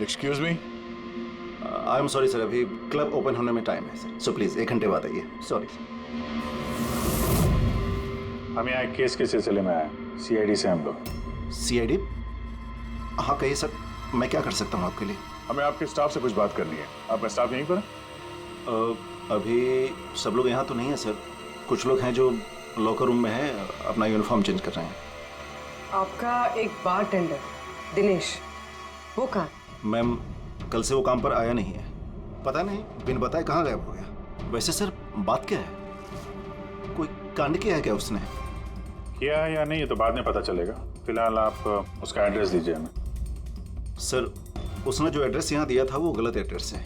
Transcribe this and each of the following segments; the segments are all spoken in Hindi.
Excuse me. I am sorry sir, अभी क्लब ओपन होने में टाइम है सर, सो प्लीज 1 घंटे बाद आइए। सॉरी। हम यहाँ एक केस के सिलसिले में आए, सीआईडी से हम लोग। सीआईडी? हाँ कहिए सर, मैं क्या कर सकता हूँ आपके लिए? हमें आपके स्टाफ से कुछ बात करनी है। आपका स्टाफ यहीं पर है? अभी सब लोग यहाँ तो नहीं है सर, कुछ लोग हैं जो लॉकर रूम में हैं, अपना यूनिफॉर्म चेंज कर रहे हैं। आपका एक बारटेंडर दिनेश, वो कहाँ? मैम कल से वो काम पर आया नहीं है, पता नहीं बिन बताए कहाँ गायब हो गया। वैसे सर बात क्या है, कोई कांड किया है क्या उसने? किया है या नहीं ये तो बाद में पता चलेगा, फिलहाल आप उसका एड्रेस दीजिए हमें। सर उसने जो एड्रेस यहाँ दिया था वो गलत एड्रेस है।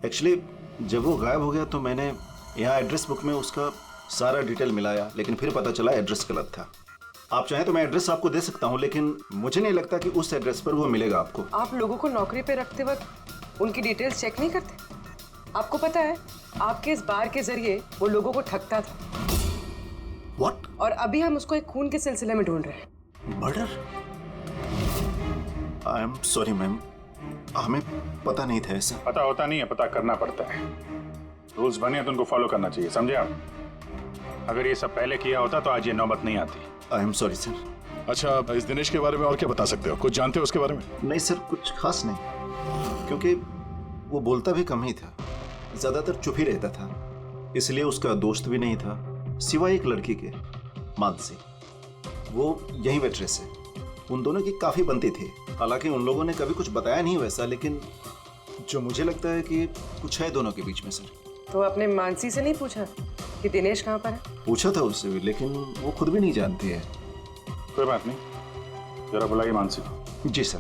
एक्चुअली जब वो गायब हो गया तो मैंने यहाँ एड्रेस बुक में उसका सारा डिटेल मिलाया, लेकिन फिर पता चला एड्रेस गलत था। आप चाहें तो मैं एड्रेस आपको दे सकता हूँ, लेकिन मुझे नहीं लगता कि उस एड्रेस पर वो मिलेगा आपको। आप लोगों को नौकरी पे रखते वक्त उनकी डिटेल्स चेक नहीं करते? आपको पता है आपके इस बार के जरिए वो लोगों को ठगता था। What? और अभी हम उसको एक खून के सिलसिले में ढूंढ रहे हैं। Murder? I am sorry ma'am, हमें पता नहीं था ऐसा। पता होता नहीं है, पता करना पड़ता है। रूल्स बने हैं तो उनको फॉलो करना चाहिए, समझे आप? अगर ये सब पहले किया होता तो आज ये नौबत नहीं आती। I am sorry sir. अच्छा, इस दिनेश के बारे में और क्या बता सकते हो? कुछ जानते हो उसके बारे में? नहीं सर, कुछ खास नहीं, क्योंकि वो बोलता भी कम ही था, ज्यादातर चुप ही रहता था, इसलिए उसका दोस्त भी नहीं था सिवाय एक लड़की के, मानसी। वो यही वेट्रेस है, उन दोनों की काफी बनती थी। हालांकि उन लोगों ने कभी कुछ बताया नहीं वैसा, लेकिन जो मुझे लगता है कि कुछ है दोनों के बीच में सर। तो आपने मानसी से नहीं पूछा कि दिनेश कहाँ पर है? पूछा था उससे भी, लेकिन वो खुद भी नहीं जानती है। कोई बात नहीं, जरा बुलाइए मानसी को। जी सर।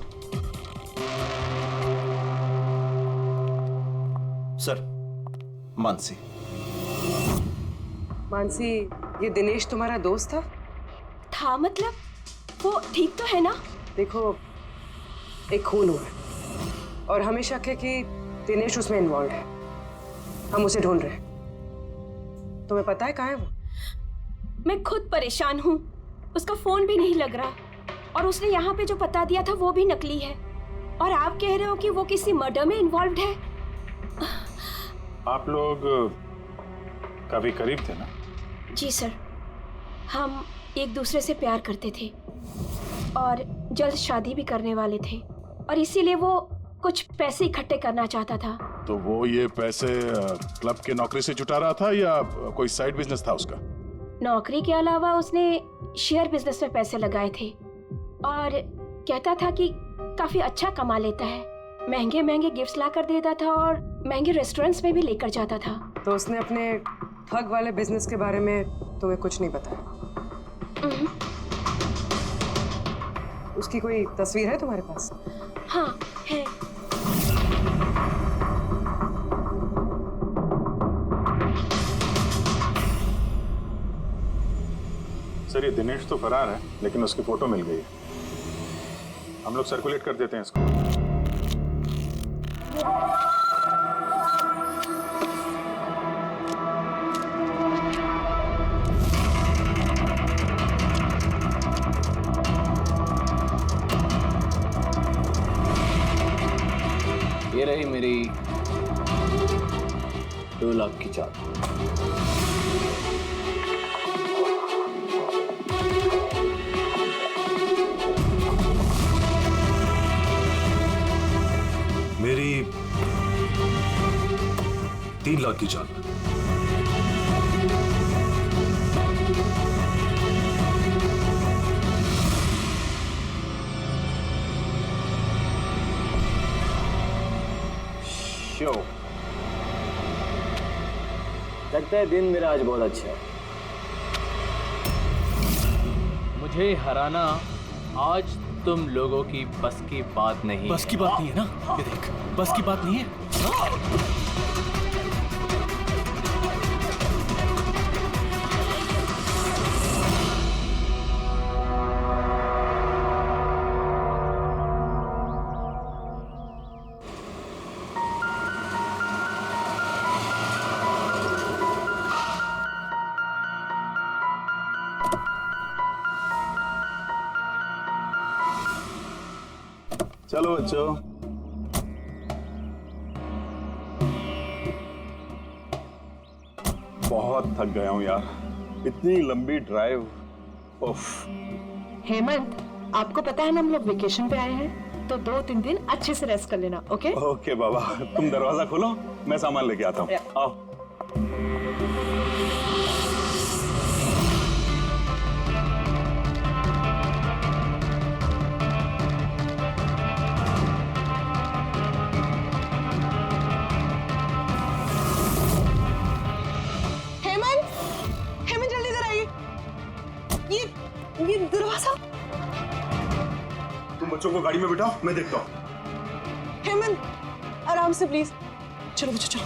सर, मानसी। मानसी, ये दिनेश तुम्हारा दोस्त था मतलब? वो ठीक तो है ना? देखो, एक खून हुआ है और हमें शक है कि दिनेश उसमें इन्वॉल्व है। हम उसे ढूंढ रहे हैं। तुम्हें पता है कहाँ है वो? मैं खुद परेशान हूँ, उसका फोन भी नहीं लग रहा और उसने यहाँ पे जो बता दिया था वो भी नकली है। और आप कह रहे हो कि वो किसी मर्डर में इन्वॉल्व है? आप लोग काफी करीब थे ना? जी सर, हम एक दूसरे से प्यार करते थे और जल्द शादी भी करने वाले थे, और इसीलिए वो कुछ पैसे इकट्ठे करना चाहता था। तो वो ये पैसे क्लब के नौकरी से जुटा रहा था या कोई साइड बिजनेस था उसका? नौकरी के अलावा उसने शेयर बिजनेस में पैसे लगाए थे और कहता था कि काफी अच्छा कमा लेता है। महंगे महंगे गिफ्ट्स ला कर देता था और महंगे रेस्टोरेंट्स में भी लेकर जाता था। तो उसने अपने ठग वाले बिजनेस के बारे में तुम्हें कुछ नहीं बताया? उसकी कोई तस्वीर है तुम्हारे पास? हाँ है। सर ये दिनेश तो फरार है, लेकिन उसकी फोटो मिल गई है। हम लोग सर्कुलेट कर देते हैं इसको। ये रही मेरी 2 लाख की चाल। मेरी 3 लाख की चाल। शो लगता है दिन मेरा आज बहुत अच्छा है। मुझे हराना आज तुम लोगों की बस की बात नहीं। बस की बात नहीं है ना? ये देख, बस की बात नहीं है। चलो बच्चों, बहुत थक गया हूँ यार, इतनी लंबी ड्राइव। उफ। हेमंत, आपको पता है ना हम लोग वेकेशन पे आए हैं, तो 2-3 दिन अच्छे से रेस्ट कर लेना, ओके? ओके बाबा, तुम दरवाजा खोलो, मैं सामान लेके आता हूँ। आओ। हेमंत जल्दी इधर आइए। ये दरवाजा। तुम बच्चों को गाड़ी में बिठाओ, मैं देखता हूँ। हेमंत आराम से प्लीज। चलो बच्चों चलो।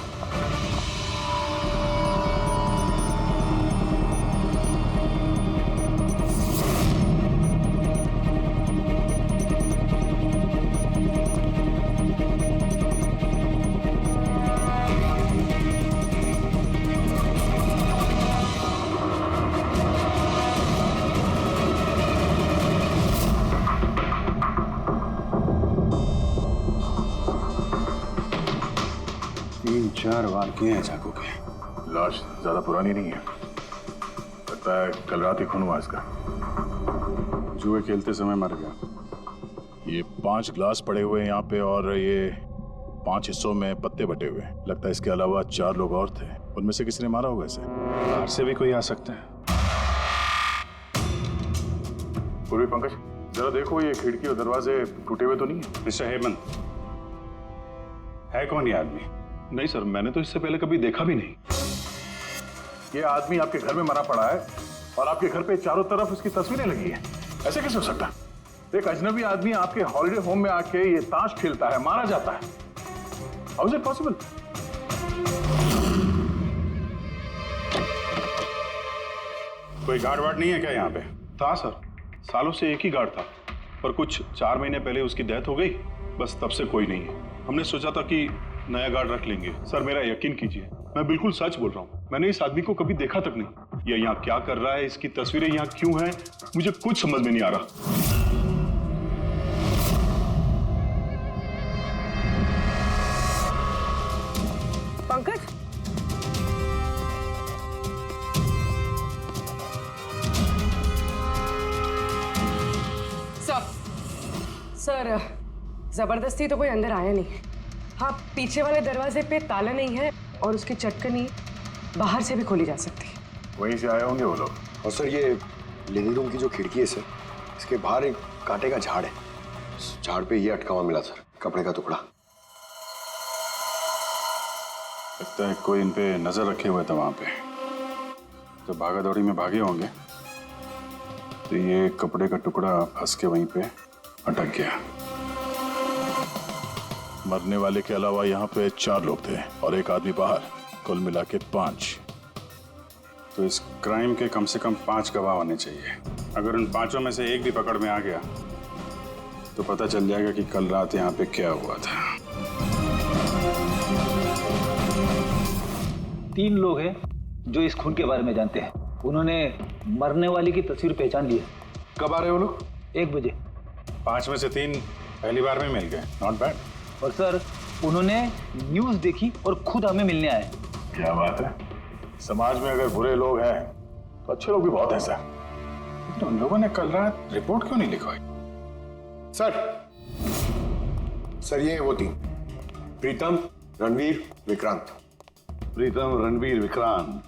चार वार किए हैं चाकू के। लाश ज्यादा पुरानी नहीं है, लगता है कल रात ही खून हुआ इसका। जुए खेलते समय मर गया। ये 5 ग्लास पड़े हुए हैं यहाँ पे और ये 5 हिस्सों में पत्ते बटे हुए हैं। लगता है इसके अलावा 4 लोग और थे, उनमें से किसी ने मारा होगा इसे। बाहर से भी कोई आ सकता है। पूर्वी पंकज, जरा देखो ये खिड़की और दरवाजे टूटे हुए तो नहीं है। मिस्टर हेमंत, है कौन ये आदमी? नहीं सर, मैंने तो इससे पहले कभी देखा भी नहीं। ये आदमी आपके घर में मरा पड़ा है और आपके घर पे चारों तरफ इसकी तस्वीरें लगी हैं। ऐसे कैसे हो सकता है? एक अजनबी आदमी आपके हॉलिडे होम में आके ये ताश खेलता है, मारा जाता है। How is it possible? कोई गार्ड वार्ड नहीं है क्या यहाँ पे? था सर, सालों से एक ही गार्ड था, पर कुछ 4 महीने पहले उसकी डेथ हो गई, बस तब से कोई नहीं है। हमने सोचा था कि नया गार्ड रख लेंगे। सर मेरा यकीन कीजिए, मैं बिल्कुल सच बोल रहा हूँ। मैंने इस आदमी को कभी देखा तक नहीं। ये यहाँ क्या कर रहा है, इसकी तस्वीरें यहाँ क्यों हैं, मुझे कुछ समझ में नहीं आ रहा। पंकज, सर जबरदस्ती तो कोई अंदर आया नहीं। हाँ, पीछे वाले दरवाजे पे ताला नहीं है और उसकी चटकनी बाहर से भी खोली जा सकती है। वहीं से आए होंगे वो लोग। और सर ये लिविंग रूम की जो खिड़की है सर, इसके बाहर एक कांटे का झाड़ है। इस झाड़ पे ये अटका हुआ मिला सर, कपड़े का टुकड़ा। लगता है कोई इन पे नजर रखे हुए था वहां पे। जब भागा दौड़ी में भागे होंगे तो ये कपड़े का टुकड़ा फंस के वहीं पे अटक गया। मरने वाले के अलावा यहाँ पे 4 लोग थे और एक आदमी बाहर, कुल मिला के 5। तो इस क्राइम के कम से कम 5 गवाह होने चाहिए। अगर उन 5 में से एक भी पकड़ में आ गया तो पता चल जाएगा कि कल रात यहाँ पे क्या हुआ था। 3 लोग हैं जो इस खून के बारे में जानते हैं। उन्होंने मरने वाले की तस्वीर पहचान ली है। कब आ रहे हो लोग? 1 बजे। 5 में से 3 पहली बार में मिल गए, नॉट बैड। और सर उन्होंने न्यूज़ देखी और खुद हमें मिलने आए। क्या बात है, समाज में अगर बुरे लोग हैं तो अच्छे लोग भी बहुत हैं सर। तो उन लोगों ने कल रात रिपोर्ट क्यों नहीं लिखवाई? सर ये वो 3, प्रीतम, रणवीर, विक्रांत। प्रीतम, रणवीर, विक्रांत,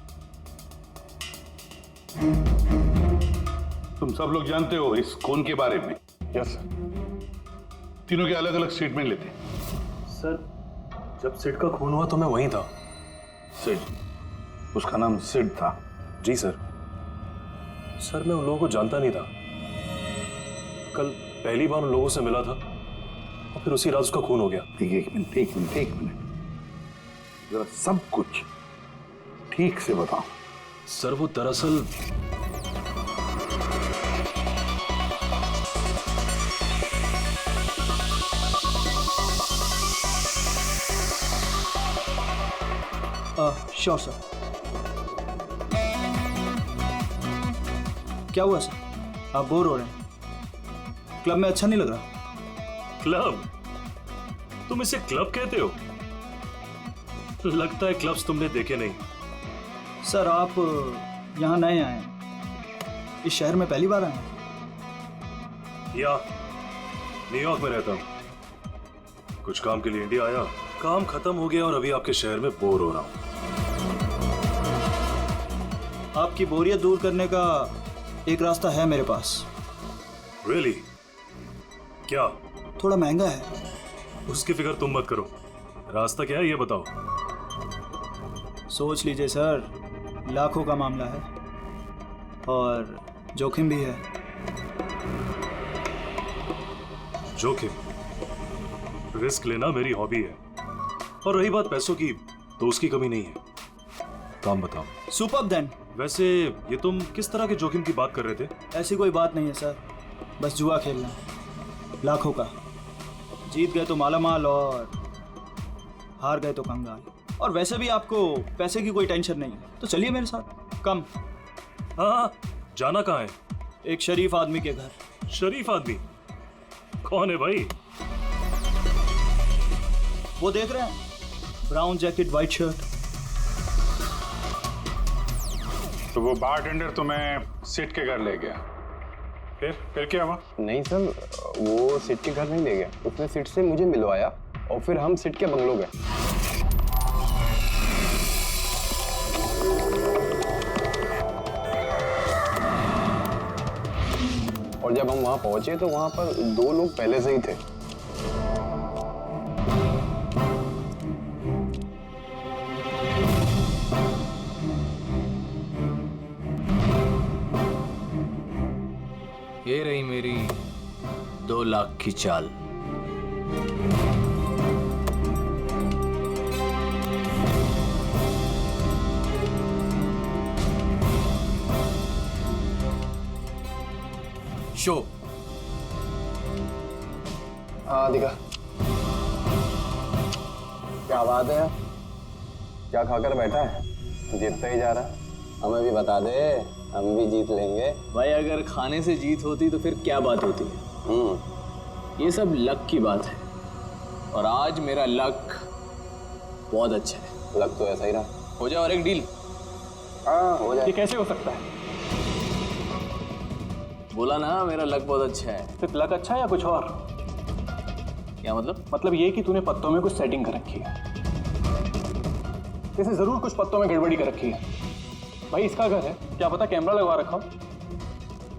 तुम सब लोग जानते हो इस खून के बारे में? Yes sir. तीनों के अलग अलग स्टेटमेंट लेते। सर जब सिड का खून हुआ तो मैं वहीं था। सिड? उसका नाम सिड था? जी सर। सर मैं उन लोगों को जानता नहीं था। कल पहली बार उन लोगों से मिला था और फिर उसी रात उसका खून हो गया। एक मिनट जरा सब कुछ ठीक से बताओ। सर वो दरअसल श्योर सर। क्या हुआ सर? आप बोर हो रहे हैं? क्लब में अच्छा नहीं लग रहा? क्लब? तुम इसे क्लब कहते हो? लगता है क्लब्स तुमने देखे नहीं। सर आप यहाँ नए आए हैं, इस शहर में पहली बार आए हैं? या न्यूयॉर्क में रहता हूँ, कुछ काम के लिए इंडिया आया, काम खत्म हो गया और अभी आपके शहर में बोर हो रहा हूँ। आपकी बोरियत दूर करने का एक रास्ता है मेरे पास। Really? क्या? थोड़ा महंगा है। उसकी फिक्र तुम मत करो, रास्ता क्या है ये बताओ। सोच लीजिए सर, लाखों का मामला है और जोखिम भी है। जोखिम? रिस्क लेना मेरी हॉबी है, और रही बात पैसों की तो उसकी कमी नहीं है। काम बताओ। Superb then. वैसे ये तुम किस तरह के जोखिम की बात कर रहे थे? ऐसी कोई बात नहीं है सर, बस जुआ खेलना है, लाखों का। जीत गए तो मालामाल और हार गए तो कंगाल। और वैसे भी आपको पैसे की कोई टेंशन नहीं है, तो चलिए मेरे साथ। कम। हाँ, जाना कहाँ है? एक शरीफ आदमी के घर। शरीफ आदमी? कौन है भाई? वो देख रहे हैं, ब्राउन जैकेट वाइट शर्ट। तो वो बारटेंडर तुम्हें सिट के घर ले गया, फिर क्या हुआ? नहीं सर, वो सिट के घर नहीं ले गया, उसने सिट से मुझे मिलवाया और फिर हम सिट के बंगलो गए। और जब हम वहां पहुंचे तो वहां पर 2 लोग पहले से ही थे। ये रही मेरी 2 लाख की चाल। शो। हाँ दिखा। क्या बात है, क्या खाकर बैठा है? जीतता ही जा रहा। हमें भी बता दे, हम भी जीत लेंगे। भाई अगर खाने से जीत होती तो फिर क्या बात होती है। ये सब लक की बात है, और आज मेरा लक बहुत अच्छा है। लक तो ऐसा ही रहा। हो जाए और एक डील। हाँ हो जाए। ये कैसे हो सकता है? बोला ना मेरा लक बहुत अच्छा है। सिर्फ लक अच्छा है या कुछ और? क्या मतलब? मतलब ये कि तूने पत्तों में कुछ सेटिंग कर रखी है। इसे जरूर कुछ पत्तों में गड़बड़ी कर रखी है। भाई इसका घर है, क्या पता कैमरा लगवा रखा हो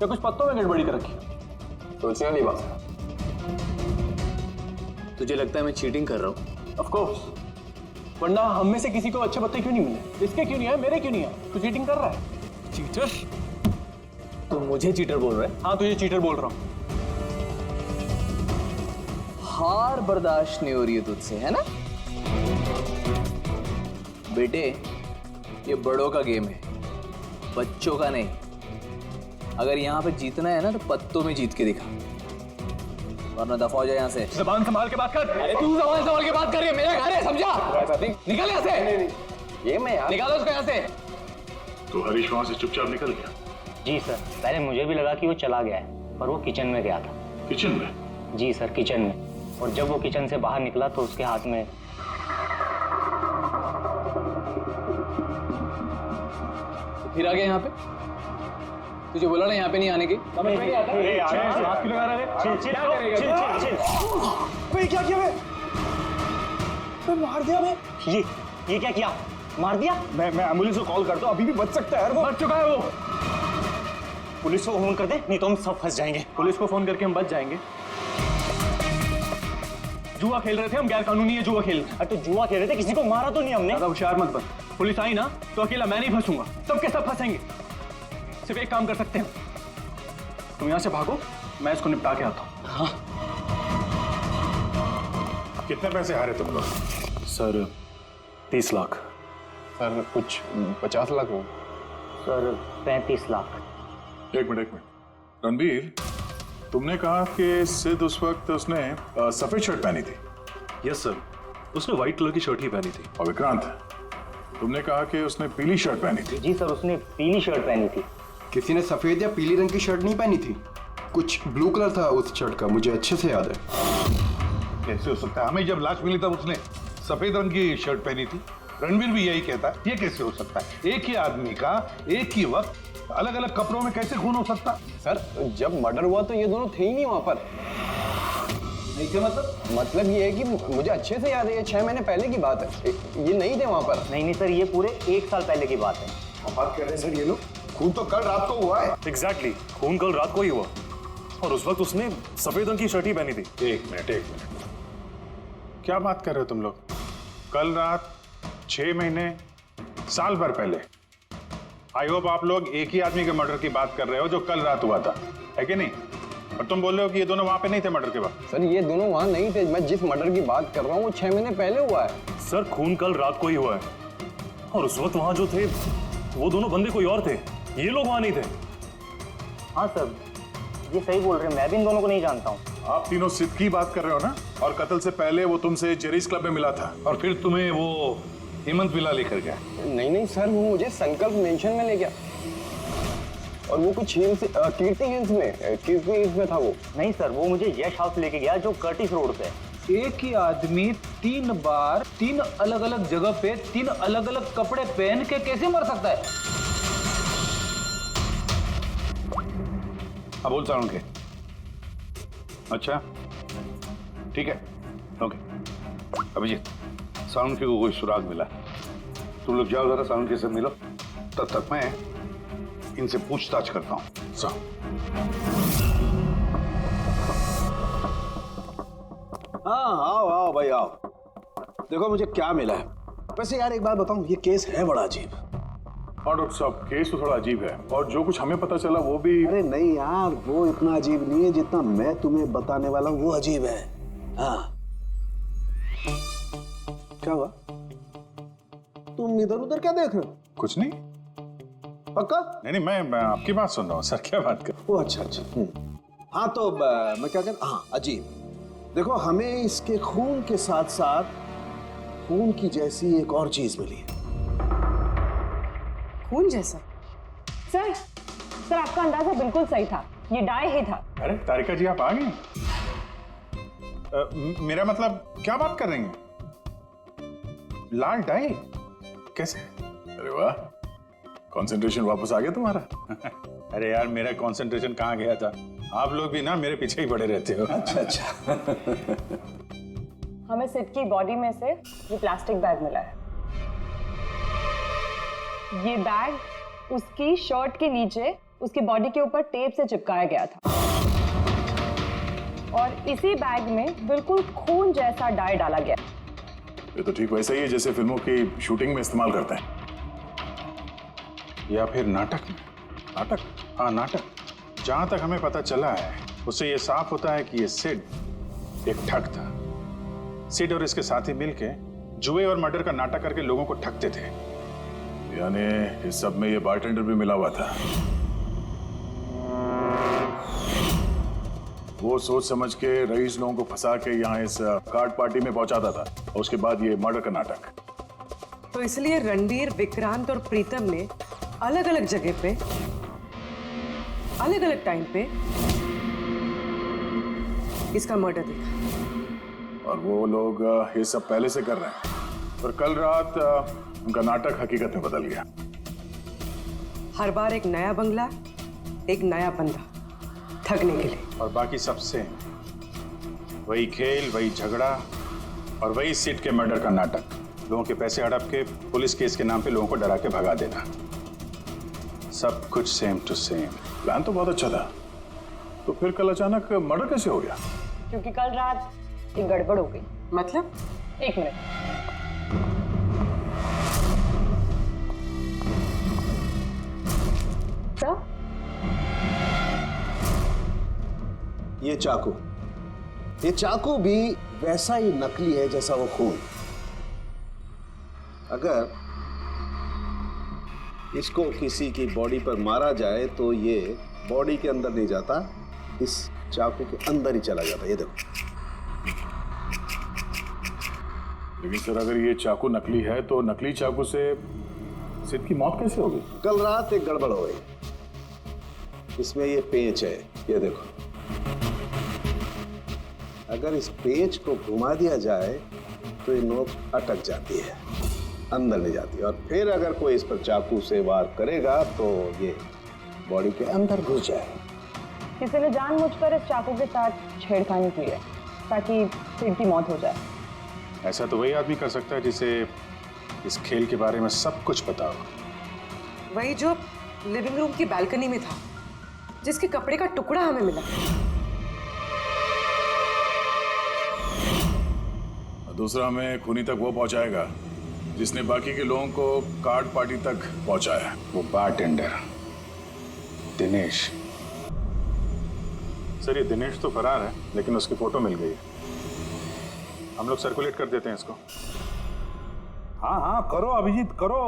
या कुछ पत्तों में गड़बड़ी कर रखी है। सोचने वाली बात है। तुझे लगता है मैं चीटिंग कर रहा हूँ? ऑफ कोर्स, वरना हम में से किसी को अच्छे पत्ते क्यों नहीं मिले? इसके क्यों नहीं है, मेरे क्यों नहीं है? तू चीटिंग कर रहा है। चीटर? तू मुझे चीटर बोल रहा है? हाँ तुझे चीटर बोल रहा हूँ। हार बर्दाश्त नहीं हो रही है तुझसे, है ना? बेटे ये बड़ों का गेम है, बच्चों का नहीं। अगर यहाँ पे जीतना है ना तो पत्तों में जीत के दिखा, वरना दफा हो जाए यहाँ से। ज़बान संभाल के बात कर। अरे तू ज़बान संभाल के बात कर रही है, मेरा घर है, समझा? निकल यहाँ से। नहीं, ये मैं यार। निकालो उसको यहाँ से। तो हरीश वहां से चुपचाप निकल गया? जी सर, पहले मुझे भी लगा कि वो चला गया है, पर वो किचन में गया था। किचन में? जी सर, किचन में। और जब वो किचन से बाहर निकला तो उसके हाथ में फिर आ गया यहाँ पे। तुझे बोला ना यहाँ पे नहीं आने की। क्या किया मैं मार दिया मैं। ये क्या किया? मार दिया? मैं एम्बुलेंस को कॉल करता हूँ, अभी भी बच सकता है। वो मर चुका है। वो पुलिस को फोन कर दे, नहीं तो हम सब फंस जाएंगे। पुलिस को फोन करके हम बच जाएंगे। जुआ खेल रहे थे हम, गैर कानूनी है जुआ खेल। अरे तो जुआ खेल रहे थे, किसी को मारा तो नहीं हमने। ज्यादा होशियार मत बन। पुलिस आई ना तो अकेला मैं नहीं फंसूंगा, सबके सब फंसेंगे। सिर्फ एक काम कर सकते हैं, तुम यहाँ से भागो, मैं इसको निपटा के आता हूँ। हाँ। कितने पैसे हारे तुम लोग? सर 30 लाख। सर कुछ 50 लाख हो। सर 35 लाख। एक मिनट रणबीर, तुमने कहा कि सिद्ध उस वक्त उसने सफेद शर्ट पहनी थी। यस सर, उसने व्हाइट कलर की शर्ट ही पहनी थी। और विक्रांत, तुमने कहा कि उसने पीली शर्ट पहनी थी। जी सर, उसने पीली शर्ट पहनी थी। किसी ने सफेद या पीली रंग की शर्ट नहीं पहनी थी, कुछ ब्लू कलर था उस शर्ट का, मुझे अच्छे से याद है। कैसे हो सकता है? हमें जब लाश मिली तब उसने सफेद रंग की शर्ट पहनी थी। रणवीर भी यही कहता है। ये कैसे हो सकता है? एक ही आदमी का एक ही वक्त अलग अलग कपड़ों में कैसे खून हो सकता? सर जब मर्डर हुआ तो ये दोनों थे ही नहीं वहां पर। नहीं थे मतलब ये है कि मुझे अच्छे से याद है, ये 6 महीने पहले की बात है, ये नहीं थे वहां पर। नहीं सर, ये पूरे 1 साल पहले की बात है। क्या बात कर रहे हैं सर ये लोग? खून तो कल रात को हुआ है। एग्जैक्टली, खून कल रात को ही हुआ और उस वक्त उसने सफेद रंग की शर्ट ही पहनी थी। एक मिनट, क्या बात कर रहे हो तुम लोग? कल रात 6 महीने साल भर पहले? आई होप आप लोग एक ही आदमी के मर्डर की बात कर रहे हो जो कल रात हुआ था, है कि नहीं? और तुम बोल रहे हो कि ये दोनों वहां पे नहीं थे मर्डर के वक्त? सर ये दोनों वहां नहीं थे, मैं जिस मर्डर की बात कर रहा हूँ वो 6 महीने पहले हुआ है। सर खून कल रात को ही हुआ है और उस वक्त वहां जो थे वो दोनों बंदे कोई और थे, ये लोग वहां नहीं थे। हाँ सर, ये सही बोल रहे हैं, मैं भी इन दोनों को नहीं जानता हूँ। आप तीनों सिद्ध की बात कर रहे हो ना? और कत्ल से पहले वो तुमसे जेरीज क्लब में मिला था और फिर तुम्हें वो हेमंत विला लेकर गया? नहीं सर, वो मुझे संकल्प मेंशन में ले गया और वो कुछ कीर्ति हिल्स में था वो। नहीं सर, वो मुझे यश हाउस लेके गया जो कर्टिस रोड पे है। एक ही आदमी 3 बार 3 अलग अलग जगह पे 3 अलग अलग कपड़े पहन के कैसे मर सकता है? हाँ बोल साउंड के। अच्छा ठीक है, ओके। अभिजीत, साउंड के को कोई सुराग मिला? तुम लोग जाओ जरा साउंड के से मिलो, तब तक मैं इनसे पूछताछ करता हूँ। हाँ आओ भाई आओ, देखो मुझे क्या मिला है। वैसे यार एक बात बताऊं, ये केस है बड़ा अजीब। और डॉक्टर साहब केस तो थोड़ा अजीब है और जो कुछ हमें पता चला वो भी। अरे नहीं यार, वो इतना अजीब नहीं है जितना मैं तुम्हें बताने वाला हूँ वो अजीब है। हाँ क्या हुआ? तुम इधर उधर क्या देख रहे हो? कुछ नहीं। पक्का? नहीं मैं आपकी बात सुन रहा हूँ सर। क्या बात कर? ओ अच्छा। हाँ तो मैं क्या कहता, हाँ अजीब। देखो हमें इसके खून के साथ साथ खून की जैसी एक और चीज मिली है। खून जैसा? सर आपका अंदाजा बिल्कुल सही था, ये डाई ही था। अरे तारिका जी आप आ गई? मेरा मतलब क्या बात कर रही हैं? लाल डाई कैसे? अरे वाह, कंसंट्रेशन वापस आ गया तुम्हारा। अरे यार मेरा कंसंट्रेशन कहाँ गया था? आप लोग भी ना मेरे पीछे ही पड़े रहते हो। अच्छा। हमें सिड की बॉडी में से ये प्लास्टिक बैग मिला है। ये बैग उसकी शर्ट के नीचे उसकी बॉडी के ऊपर टेप से चिपकाया गया था और इसी बैग में बिल्कुल खून जैसा डाई डाला गया। ये तो ठीक वैसा ही है जैसे फिल्मों की शूटिंग में इस्तेमाल करते हैं, या फिर नाटक में। नाटक? हाँ नाटक। जहां तक हमें पता चला है उससे ये साफ होता है कि ये सिड एक ठग था। सिड और इसके साथी मिलके जुए और मर्डर का नाटक करके लोगों को ठगते थे। यानी इस सब में ये बारटेंडर भी मिला हुआ था। वो सोच समझ के रईस लोगों को फंसा के यहाँ इस कार्ड पार्टी में पहुंचाता था और उसके बाद ये मर्डर का नाटक। तो इसलिए रणवीर, विक्रांत और प्रीतम ने अलग अलग जगह पे अलग अलग टाइम पे इसका मर्डर देखा और वो लोग ये सब पहले से कर रहे हैं, पर कल रात उनका नाटक हकीकत में बदल गया। हर बार एक नया बंगला, एक नया बंदा ठगने के लिए, और बाकी सबसे वही खेल, वही झगड़ा और वही सिड के मर्डर का नाटक। लोगों के पैसे हड़प के पुलिस केस के नाम पे लोगों को डरा के भगा देना। सब कुछ सेम टू सेम। प्लान तो बहुत अच्छा था, तो फिर कल अचानक मर्डर कैसे हो गया? क्योंकि कल रात एक गड़बड़ हो गई। मतलब? एक मिनट। सर ये चाकू भी वैसा ही नकली है जैसा वो खून। अगर इसको किसी की बॉडी पर मारा जाए तो ये बॉडी के अंदर नहीं जाता, इस चाकू के अंदर ही चला जाता। ये देखो। लेकिन सर अगर ये चाकू नकली है तो नकली चाकू से सिड की मौत कैसे हो गई? कल रात एक गड़बड़ हो गई। इसमें ये पेंच है, ये देखो। अगर इस पेंच को घुमा दिया जाए तो ये नोक अटक जाती है। अंदर ले जाती है और फिर अगर कोई इस पर चाकू से वार करेगा तो ये बॉडी के अंदर घुस जाए। किसी ने जानबूझकर इस चाकू के साथ छेड़खानी की है ताकि सिड की मौत हो जाए। ऐसा तो वही आदमी कर सकता है जिसे इस खेल के बारे में सब कुछ पता हो। वही जो लिविंग रूम की बालकनी में था, जिसके कपड़े का टुकड़ा हमें मिला। दूसरा हमें खूनी तक वो पहुंचाएगा जिसने बाकी के लोगों को कार्ड पार्टी तक पहुंचाया, वो बारटेंडर दिनेश। सर ये दिनेश तो फरार है, लेकिन उसकी फोटो मिल गई है। हम लोग सर्कुलेट कर देते हैं इसको। हाँ हाँ करो अभिजीत करो।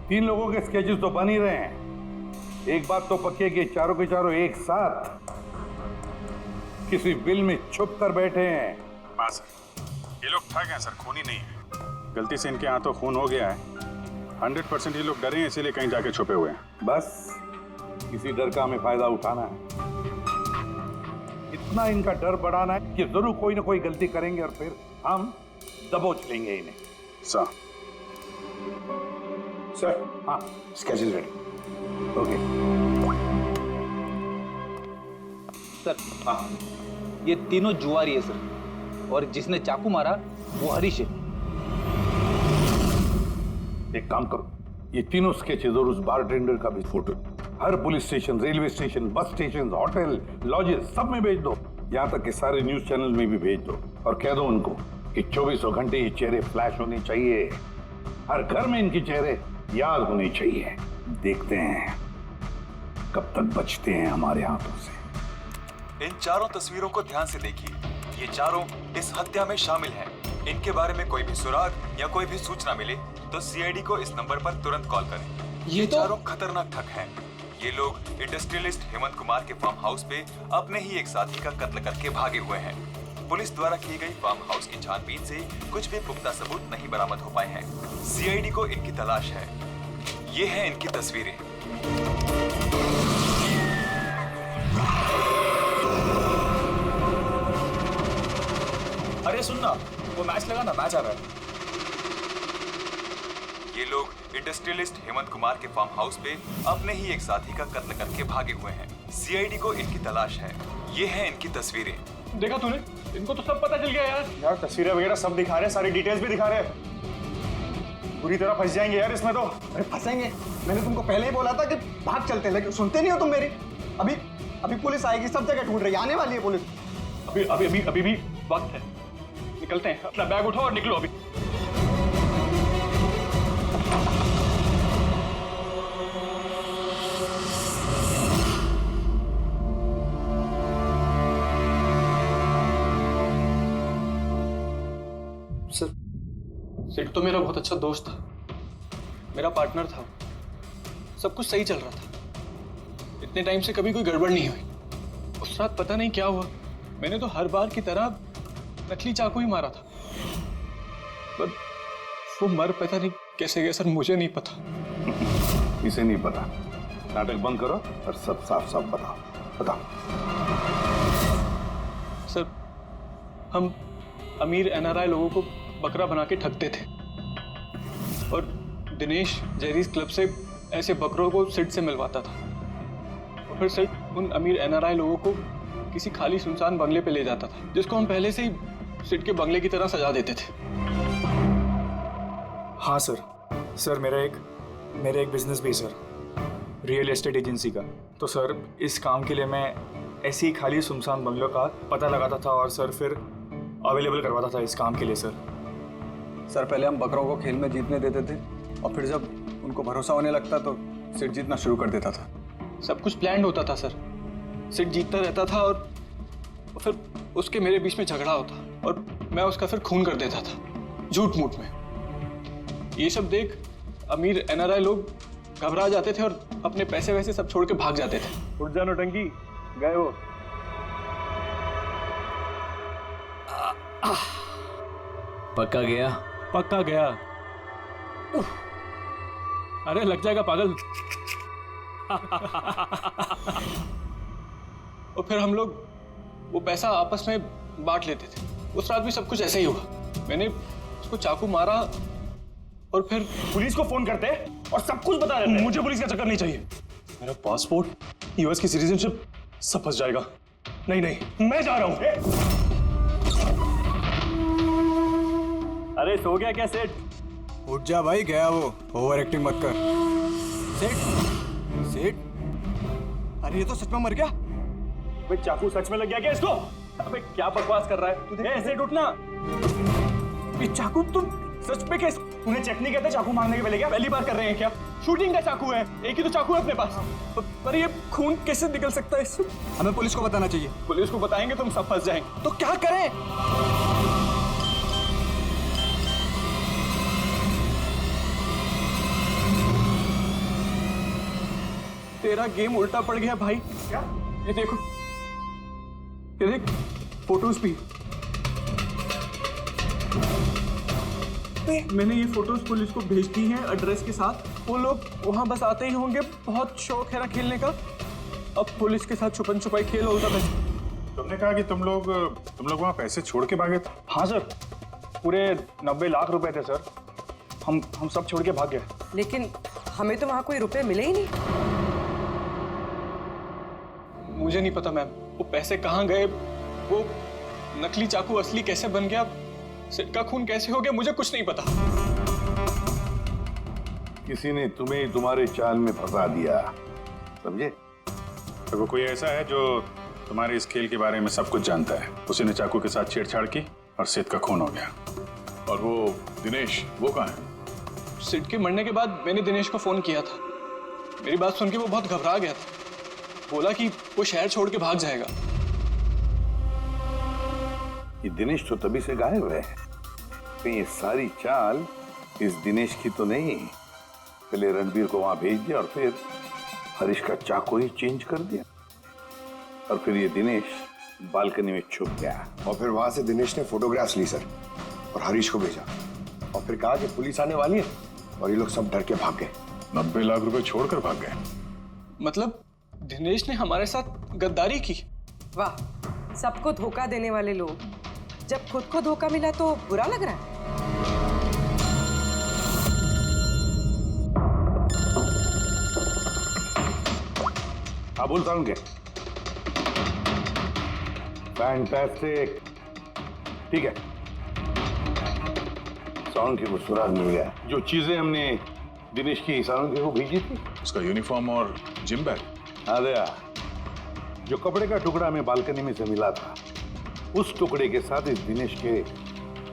3 लोगों के स्केचेस तो बन ही रहे हैं। एक बात तो पक्की है कि चारों के चारों एक साथ किसी बिल में छुप कर बैठे हैं। हाँ सर, ये लोग ठग हैं सर, खूनी नहीं है। गलती से इनके हाथों खून हो गया है। 100% ये लोग डरे हैं, इसीलिए कहीं जाके छुपे हुए हैं। बस किसी डर का हमें फायदा उठाना है, इतना इनका डर बढ़ाना है कि जरूर कोई ना कोई गलती करेंगे और फिर हम दबोच लेंगे इन्हें। सर सर हाँ स्केचेस रेडी। ओके सर हाँ ये तीनों जुआरी है सर, और जिसने चाकू मारा वो हरीश है। एक काम करो, ये तीनों स्केचेस और उस बारटेंडर का भी फोटो हर police station, railway station, bus station, hotel, lodges सब में भेज दो। यहाँ तक कि सारे न्यूज चैनल में भी भेज दो और कह दो उनको कि 24 घंटे ये चेहरे फ्लैश होने चाहिए, हर घर में इनके चेहरे याद होने चाहिए। देखते हैं कब तक बचते हैं हमारे हाथों से। इन चारों तस्वीरों को ध्यान से देखिए। ये चारों इस हत्या में शामिल हैं। इनके बारे में कोई भी सुराग या कोई भी सूचना मिले तो सीआईडी को इस नंबर पर तुरंत कॉल करें। ये चारों खतरनाक ठग हैं। ये लोग इंडस्ट्रियलिस्ट हेमंत कुमार के फार्म हाउस पे अपने ही एक साथी का कत्ल करके भागे हुए हैं। पुलिस द्वारा की गई फार्म हाउस की छानबीन से कुछ भी पुख्ता सबूत नहीं बरामद हो पाए हैं। सीआईडी को इनकी तलाश है। ये हैं इनकी तस्वीरें। अरे सुनना, वो मैच लगा ना, मैच आ रहा है। ये लोग इंडस्ट्रियलिस्ट हेमंत कुमार के फार्म हाउस पे अपने ही एक साथी का कत्ल करके भागे हुए हैं। सीआईडी को इनकी तलाश है। ये हैं इनकी तस्वीरें। देखा तूने, इनको तो सब पता चल गया यार। यार तस्वीरें वगैरह सब दिखा रहे हैं, सारी डिटेल्स भी दिखा रहे हैं। बुरी तरह फंस जाएंगे यार इसमें तो। अरे फंसेंगे, मैंने तुमको पहले ही बोला था कि भाग चलते हैं, लेकिन सुनते नहीं हो तुम मेरी। अभी पुलिस आएगी, सब जगह ढूंढ रही है, आने वाली है पुलिस। अभी भी वक्त है, निकलते हैं। अपना बैग उठाओ और निकलो अभी। सर, सिड तो मेरा बहुत अच्छा दोस्त था, मेरा पार्टनर था, सब कुछ सही चल रहा था। इतने टाइम से कभी कोई गड़बड़ नहीं हुई। उस रात पता नहीं क्या हुआ, मैंने तो हर बार की तरह नकली चाकू ही मारा था, पर वो मर पता नहीं कैसे गया सर, मुझे नहीं पता। इसे नहीं पता, नाटक बंद करो और सब साफ साफ बताओ। सर, हम अमीर एनआरआई लोगों को बकरा बना के ठगते थे और दिनेश जेरीज क्लब से ऐसे बकरों को सिड से मिलवाता था और फिर सिड उन अमीर एनआरआई लोगों को किसी खाली सुनसान बंगले पे ले जाता था, जिसको हम पहले से ही सिड के बंगले की तरह सजा देते थे। हाँ सर मेरा एक बिजनेस भी है सर, रियल एस्टेट एजेंसी का। तो सर इस काम के लिए मैं ऐसी खाली सुनसान बंगलों का पता लगाता था और सर फिर अवेलेबल करवाता था इस काम के लिए। सर पहले हम बकरों को खेल में जीतने देते थे और फिर जब उनको भरोसा होने लगता तो सिड जीतना शुरू कर देता था। सब कुछ प्लान्ड होता था सर, सिड जीतता रहता था और फिर उसके मेरे बीच में झगड़ा होता और मैं उसका फिर खून कर देता था झूठ मूठ में। ये सब देख अमीर एनआरआई लोग घबरा जाते थे और अपने पैसे वैसे सब छोड़ के भाग जाते थे। उठ जानो टंकी, गए वो। पक्का गया? पक्का गया। अरे लग जाएगा पागल। और फिर हम लोग वो पैसा आपस में बांट लेते थे। उस रात भी सब कुछ ऐसे ही हुआ। मैंने उसको चाकू मारा और फिर पुलिस को फोन करते और सब कुछ बता देते। मुझे पुलिस का चक्कर नहीं चाहिए। मेरा पासपोर्ट, यूएस की सिटीजनशिप सब फंस जाएगा। नहीं नहीं, मैं जा रहा हूं। अरे सो गया क्या सेठ? उठ जा भाई, गया वो। ओवर एक्टिंग मत कर। सेठ, सेठ, अरे ये तो सच में मर गया। भाई चाकू सच में लग गया क्या इसको? अबे क्या बकवास कर रहा है? सेठ उठना। ये चाकू तुम सच में कैसे? तूने चेक नहीं किया था चाकू मारने के पहले क्या? पहली बार कर रहे हैं क्या? शूटिंग का चाकू है, एक ही तो चाकू है अपने पास। पर ये खून कैसे निकल सकता है इससे? हमें पुलिस को बताना चाहिए। पुलिस को बताएंगे तुम सब फंस जाएंगे। तो क्या करें? तेरा गेम उल्टा पड़ गया भाई। क्या? ये देखो, ये देख फोटोज भी। मैंने ये फोटोज पुलिस को भेज दी हैं एड्रेस के साथ। वो लोग वहां बस आते ही होंगे। बहुत शौक है ना खेलने का। अब पुलिस के साथ छुपन छुपाई खेल होता है। तुमने कहा कि तुम लोग वहां पैसे छोड़ के भागे थे। हाँ सर, पूरे 90 लाख रुपए थे सर। हम सब छोड़ के भाग गए। लेकिन हमें तो वहां कोई रुपए मिले ही नहीं। मुझे नहीं पता मैम, वो पैसे कहाँ गए, वो नकली चाकू असली कैसे बन गया, सिट का खून कैसे हो गया, मुझे कुछ नहीं पता। किसी ने तुम्हें तुम्हारे चाल में फंसा दिया, समझे? तो वो कोई ऐसा है जो तुम्हारे इस खेल के बारे में सब कुछ जानता है। उसी ने चाकू के साथ छेड़छाड़ की और सिट का खून हो गया। और वो दिनेश, वो कहाँ है? सिट के मरने के बाद मैंने दिनेश को फोन किया था। मेरी बात सुन के वो बहुत घबरा गया था। बोला कि वो शहर छोड़ के भाग जाएगा। ये दिनेश तो तभी से गायब है। कहीं ये सारी चाल इस दिनेश की तो नहीं? पहले रणबीर को वहां भेज दिया और फिर हरीश का चाकू ही चेंज कर दिया, और फिर ये दिनेश बालकनी में छुप गया। और फिर वहां से दिनेश ने फोटोग्राफ्स ली सर, और हरीश को भेजा, और फिर कहा कि पुलिस आने वाली है, और ये लोग सब डर के भाग गए। 90 लाख रुपए छोड़कर भाग गए। मतलब दिनेश ने हमारे साथ गद्दारी की। वाह, सबको धोखा देने वाले लोग। जब खुद को धोखा मिला तो बुरा लग रहा है। हाँ बोल साउंड के। फैंटास्टिक, ठीक है। साउंड के को सुराग मिल गया। जो चीजें हमने दिनेश की साउंड के को भेजी थी, उसका यूनिफॉर्म और जिम बैग। अरे जो कपड़े का टुकड़ा हमें बालकनी में से मिला था, उस टुकड़े के साथ इस दिनेश के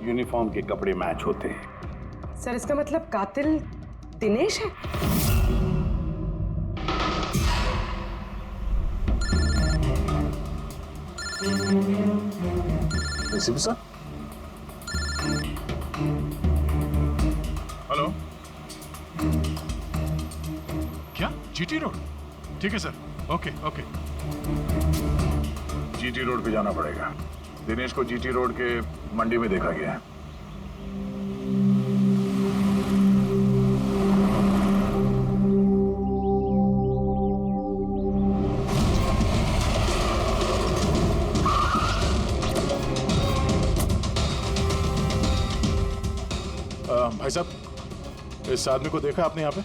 यूनिफॉर्म के कपड़े मैच होते हैं। सर, इसका मतलब कातिल दिनेश है? सर, हेलो, क्या जीटी रोड? ठीक है sir, okay okay. GT road पे जाना पड़ेगा। दिनेश को जीटी रोड के मंडी में देखा गया है। भाई साहब, इस आदमी को देखा आपने यहाँ पे?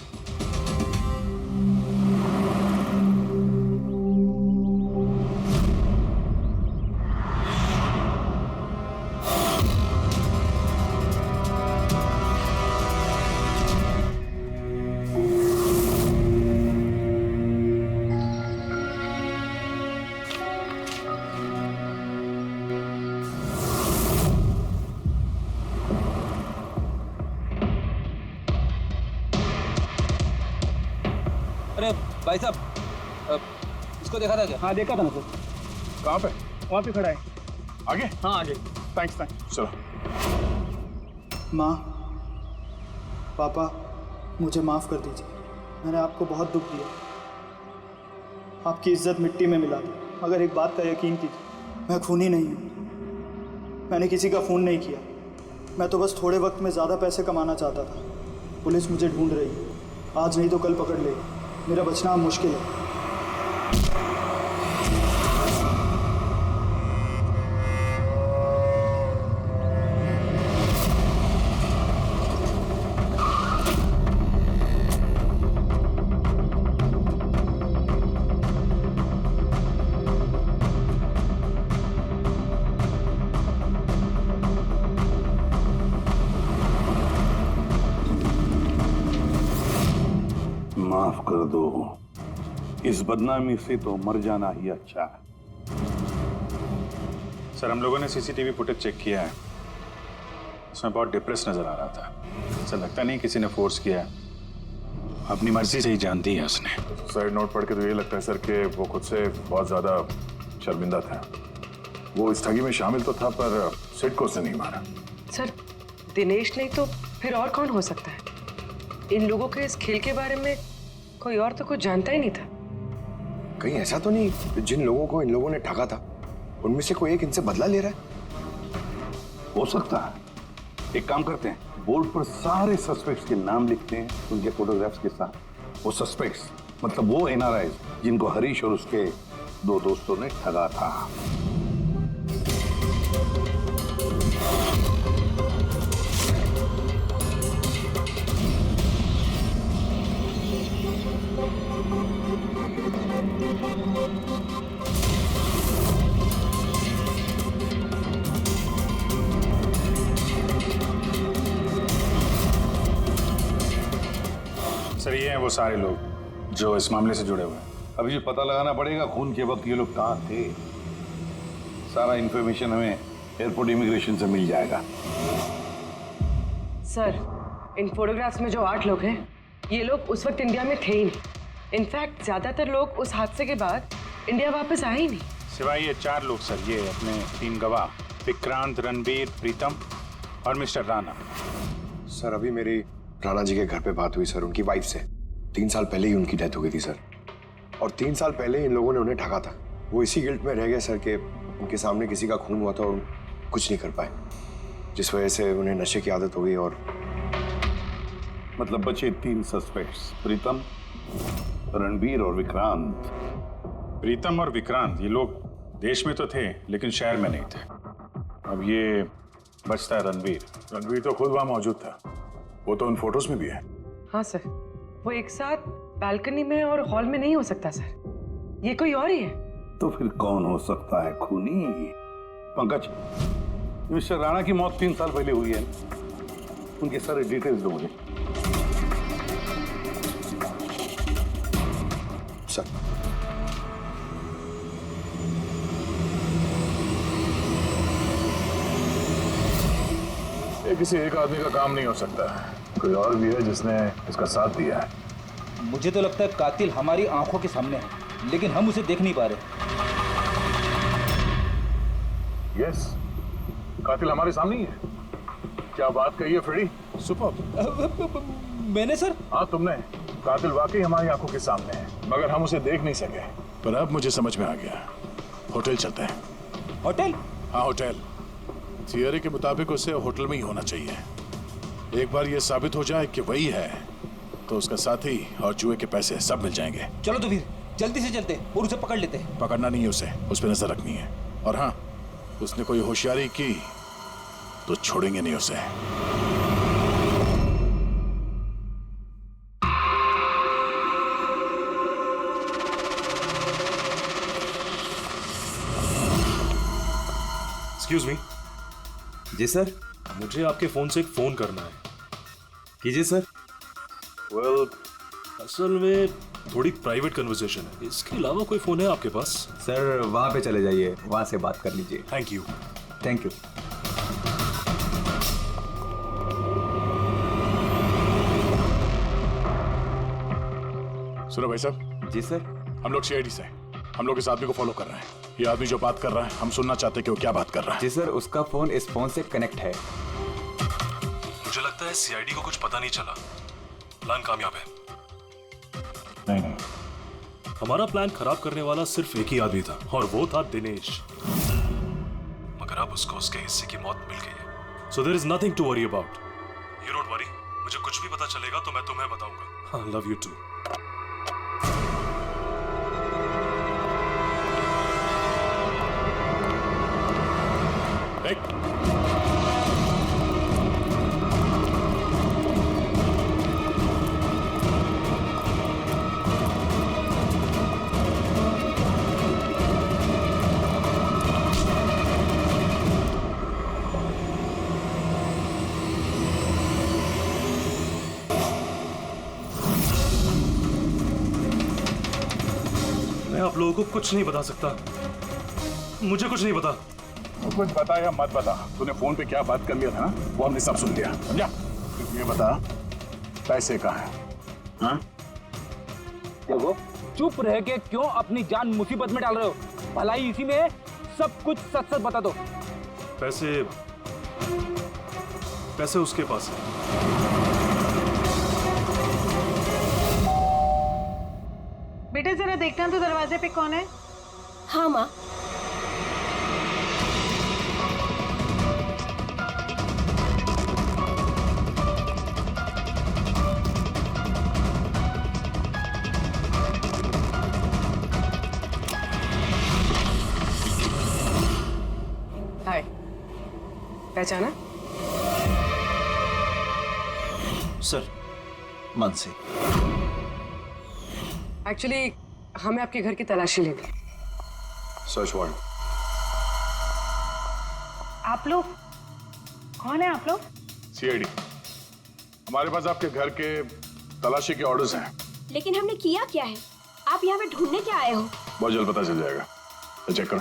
अरे भाई साहब, इसको देखा था क्या? हाँ देखा था ना सर। कहाँ पे? वहाँ पे खड़ा है। आगे? हाँ आगे। Thanks thanks. चलो। माँ, पापा, मुझे माफ़ कर दीजिए। मैंने आपको बहुत दुख दिया। आपकी इज्जत मिट्टी में मिला दी। मगर एक बात का यकीन कीजिए, मैं खूनी नहीं हूँ। मैंने किसी का खून नहीं किया। मैं तो बस थोड़े वक्त में ज़्यादा पैसे कमाना चाहता था। पुलिस मुझे ढूंढ रही है। आज नहीं तो कल पकड़ लेगी। मेरा बचना मुश्किल है। माफ कर दो, इस बदनामी से तो मर जाना ही अच्छा है। सर हम लोगों ने सीसीटीवी फुटेज चेक किया है, उसमें बहुत डिप्रेस नजर आ रहा था। सर लगता नहीं किसी ने फोर्स किया है, अपनी मर्जी से ही जान दी है उसने। साइड नोट पढ़ के तो ये लगता है सर कि वो खुद से बहुत ज्यादा शर्मिंदा था। वो इस ठगी में शामिल तो था पर सिड को उसने नहीं मारा। सर दिनेश नहीं तो फिर और कौन हो सकता है? इन लोगों के इस खेल के बारे में कोई और तो कुछ जानता ही नहीं था। कहीं ऐसा तो नहीं जिन लोगों को इन लोगों ने ठगा था उनमें से कोई एक इनसे बदला ले रहा है? हो सकता है। एक काम करते हैं, बोर्ड पर सारे सस्पेक्ट्स के नाम लिखते हैं उनके फोटोग्राफ्स के साथ। वो सस्पेक्ट्स मतलब वो एनआरआई जिनको हरीश और उसके दो दोस्तों ने ठगा था। सर ये हैं वो सारे लोग जो इस मामले से जुड़े हुए हैं। अभी जो पता लगाना पड़ेगा खून के वक्त ये लोग कहाँ थे। सारा इंफॉर्मेशन हमें एयरपोर्ट इमिग्रेशन से मिल जाएगा। सर इन फोटोग्राफ्स में जो 8 लोग हैं ये लोग उस वक्त इंडिया में थे ही नहीं। इनफैक्ट ज्यादातर लोग उस हादसे के बाद इंडिया वापस आए ही नहीं। सिवाय ये 4 लोग सर, ये अपने 3 गवाह विक्रांत, रणबीर, प्रीतम और मिस्टर राणा। सर अभी मेरी राणा जी के घर पे बात हुई सर उनकी वाइफ से। 3 साल पहले ही उनकी डेथ हो गई थी सर, और 3 साल पहले इन लोगों ने उन्हें ठगा था। वो इसी गिल्ट में रह गए सर कि उनके सामने किसी का खून हुआ था और कुछ नहीं कर पाए, जिस वजह से उन्हें नशे की आदत हो गई। और मतलब बचे 3 सस्पेक्ट्स, प्रीतम, रणबीर और विक्रांत। प्रीतम और विक्रांत ये लोग देश में तो थे लेकिन शहर में नहीं थे। अब ये बचता है रणबीर। रणबीर तो खुद वहां मौजूद था, वो तो उन फोटोज में भी है। हाँ सर, वो एक साथ बालकनी में और हॉल में नहीं हो सकता सर, ये कोई और ही है। तो फिर कौन हो सकता है खूनी? पंकज, मिस्टर राणा की मौत 3 साल पहले हुई है, उनके सारे डिटेल्स दो मुझे। सर ये किसी एक आदमी का काम नहीं हो सकता, कोई और भी है जिसने इसका साथ दिया है। मुझे तो लगता है कातिल हमारी आंखों के सामने है, लेकिन हम उसे देख नहीं पा रहे। यस, कातिल हमारे सामने ही है। क्या बात कही है फ्रेडी, सुपर। मैंने सर? हाँ तुमने। कातिल वाकई हमारी आंखों के सामने है, मगर हम उसे देख नहीं सके। पर अब मुझे समझ में आ गया, होटल चलते हैं। होटल? हाँ होटल। थियरी के मुताबिक उसे होटल में ही होना चाहिए। एक बार ये साबित हो जाए कि वही है तो उसका साथी और जुए के पैसे सब मिल जाएंगे। चलो तो फिर जल्दी से चलते और उसे पकड़ लेते हैं। पकड़ना नहीं है उसे, उस पर नजर रखनी है। और हाँ, उसने कोई होशियारी की तो छोड़ेंगे नहीं उसे। Excuse me. जी सर। मुझे आपके फोन से एक फोन करना है। कीजिए सर। वेल, असल में थोड़ी प्राइवेट कन्वर्सेशन है, इसके अलावा कोई फोन है आपके पास? सर वहां पे चले जाइए, वहां से बात कर लीजिए। Thank you. Thank you. सुनो भाई साहब। जी सर। हम लोग सीआईडी से, हम लोग इस आदमी को फॉलो कर रहे हैं। ये आदमी जो बात कर रहा है हम सुनना चाहते हैं कि वो क्या बात कर रहा है। जी सर, उसका फोन इस फोन से कनेक्ट है। मुझे लगता है सीआईडी को कुछ पता नहीं चला। प्लान कामयाब है। नहीं, हमारा प्लान खराब करने वाला सिर्फ एक ही आदमी था और वो था दिनेश। मगर अब उसको उसके हिस्से की मौत मिल गई है। So there is nothing to worry about. You don't worry, मुझे कुछ भी पता चलेगा तो मैं तुम्हें बताऊंगा। I love you too. लोगों को कुछ नहीं बता सकता। मुझे कुछ नहीं पता। तो कुछ बता या मत बता, तूने फोन पे क्या बात कर लिया था ना, वो हमने सब सुन लिया, समझा? ये बता, पैसे कहाँ हैं? हाँ? देखो, चुप रह के क्यों अपनी जान मुसीबत में डाल रहे हो? भलाई इसी में है, सब कुछ सच सच बता दो। पैसे उसके पास है। बेटे जरा देखना तो दरवाजे पे कौन है? हाँ माँ। हाय, पहचाना? सर, मानसी। एक्चुअली हमें आपके घर की तलाशी लेनी। Search warrant. आप लोग कौन है? आप लोग सीआईडी। हमारे पास आपके घर के तलाशी के ऑर्डर्स हैं। लेकिन हमने किया क्या है? आप यहाँ पे ढूंढने क्या आए हो? बहुत जल्द पता चल जाएगा, तो चेक करो।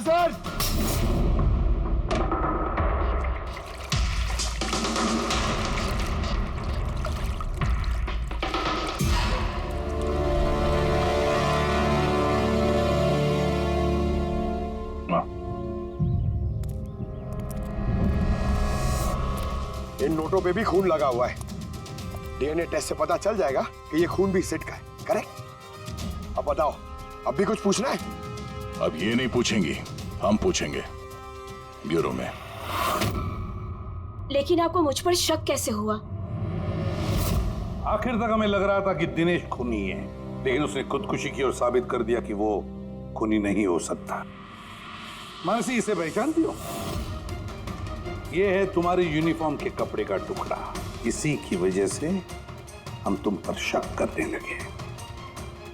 सर, इन नोटों पे भी खून लगा हुआ है। डीएनए टेस्ट से पता चल जाएगा कि ये खून भी सिड का है, करेक्ट? अब बताओ, अब भी कुछ पूछना है? अब ये नहीं पूछेंगी, हम पूछेंगे ब्यूरो में। लेकिन आपको मुझ पर शक कैसे हुआ? आखिर तक हमें लग रहा था कि दिनेश खूनी है, लेकिन उसने खुदकुशी की और साबित कर दिया कि वो खूनी नहीं हो सकता। मानसी, इसे पहचानती हो? ये है तुम्हारी यूनिफॉर्म के कपड़े का टुकड़ा। इसी की वजह से हम तुम पर शक करने लगे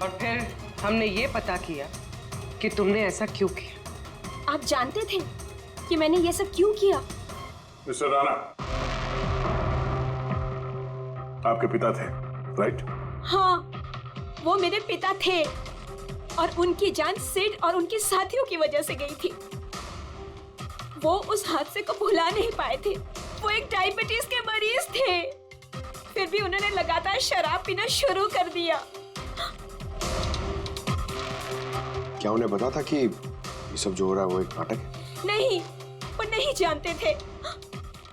और फिर हमने ये पता किया कि तुमने ऐसा क्यों किया। आप जानते थे कि मैंने ये सब क्यों किया? मिस्टर राणा, आपके पिता थे, राइट? हाँ, वो मेरे पिता थे और उनकी जान सिड और उनके साथियों की वजह से गई थी। वो उस हादसे को भुला नहीं पाए थे। वो एक डायबिटीज के मरीज थे, फिर भी उन्होंने लगातार शराब पीना शुरू कर दिया। क्या उन्हें पता था कि ये सब जो हो रहा है वो एक नाटक है? नहीं, वो नहीं जानते थे।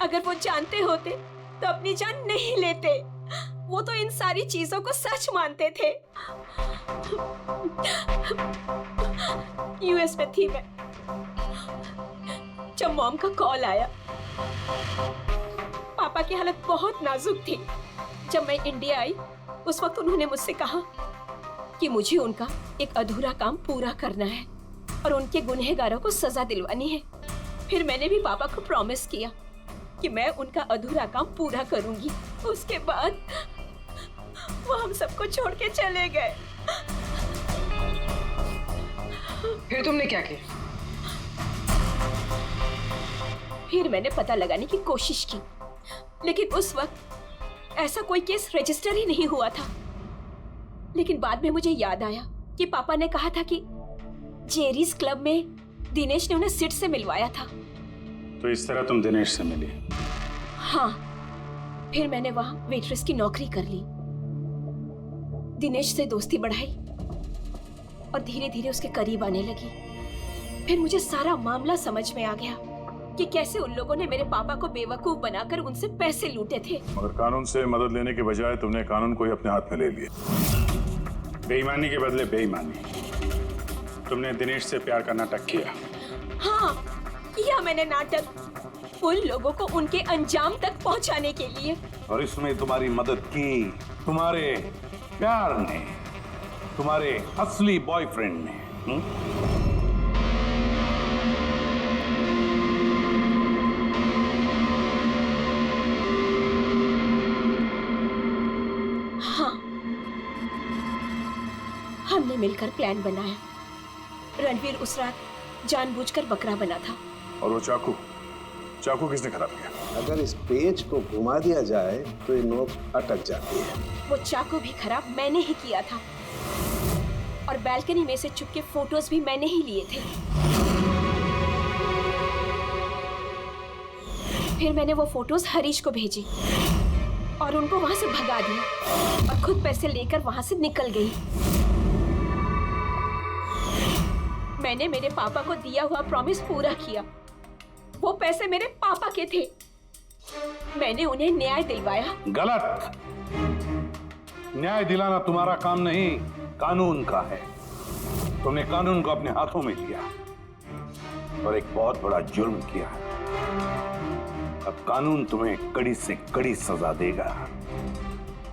अगर वो जानते होते तो अपनी जान नहीं लेते। वो तो इन सारी चीजों को सच मानते थे। यूएस में थी मैं जब मॉम का कॉल आया। पापा की हालत बहुत नाजुक थी। जब मैं इंडिया आई उस वक्त उन्होंने मुझसे कहा कि मुझे उनका एक अधूरा काम पूरा करना है और उनके गुनहगारों को सजा दिलवानी है। फिर मैंने भी पापा को प्रॉमिस किया कि मैं उनका अधूरा काम पूरा करूंगी। उसके बाद वो हम सबको छोड़ के चले गए। फिर तुमने क्या किया? फिर मैंने पता लगाने की कोशिश की, लेकिन उस वक्त ऐसा कोई केस रजिस्टर ही नहीं हुआ था। लेकिन बाद में मुझे याद आया कि पापा ने कहा था कि जेरीज क्लब में दिनेश ने उन्हें सिड से मिलवाया था। तो इस तरह तुम दिनेश से मिली? हाँ, फिर मैंने वहां वेट्रेस की नौकरी कर ली। दिनेश से दोस्ती बढ़ाई और धीरे धीरे उसके करीब आने लगी। फिर मुझे सारा मामला समझ में आ गया कि कैसे उन लोगों ने मेरे पापा को बेवकूफ बनाकर उनसे पैसे लूटे थे। मगर कानून से मदद लेने के बजाय तुमने कानून को ही अपने हाथ में ले लिया। बेईमानी के बदले बेईमानी। तुमने दिनेश से प्यार का नाटक किया। हाँ, किया मैंने नाटक उन लोगों को उनके अंजाम तक पहुंचाने के लिए। और इसमें तुम्हारी मदद की तुम्हारे प्यार ने, तुम्हारे असली बॉयफ्रेंड ने। हाँ, हमने मिलकर प्लान बनाया। रणवीर उस रात जानबूझकर बकरा बना था। और वो चाकू चाकू किसने खराब किया? अगर इस पेज को घुमा दिया जाए तो ये नोक अटक जाती है। वो चाकू भी खराब मैंने ही किया था और बालकनी में से चुपके फोटोज भी मैंने ही लिए थे। फिर मैंने वो फोटोज हरीश को भेजी और उनको वहां से भगा दिया और खुद पैसे लेकर वहां से निकल गई। मैंने मेरे पापा को दिया हुआ प्रॉमिस पूरा किया। वो पैसे मेरे पापा के थे। मैंने उन्हें न्याय दिलवाया। गलत। न्याय दिलाना तुम्हारा काम नहीं, कानून का है। तुमने कानून को अपने हाथों में लिया और एक बहुत बड़ा जुर्म किया है। अब कानून तुम्हें कड़ी से कड़ी सजा देगा।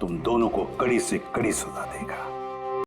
तुम दोनों को कड़ी से कड़ी सजा देगा।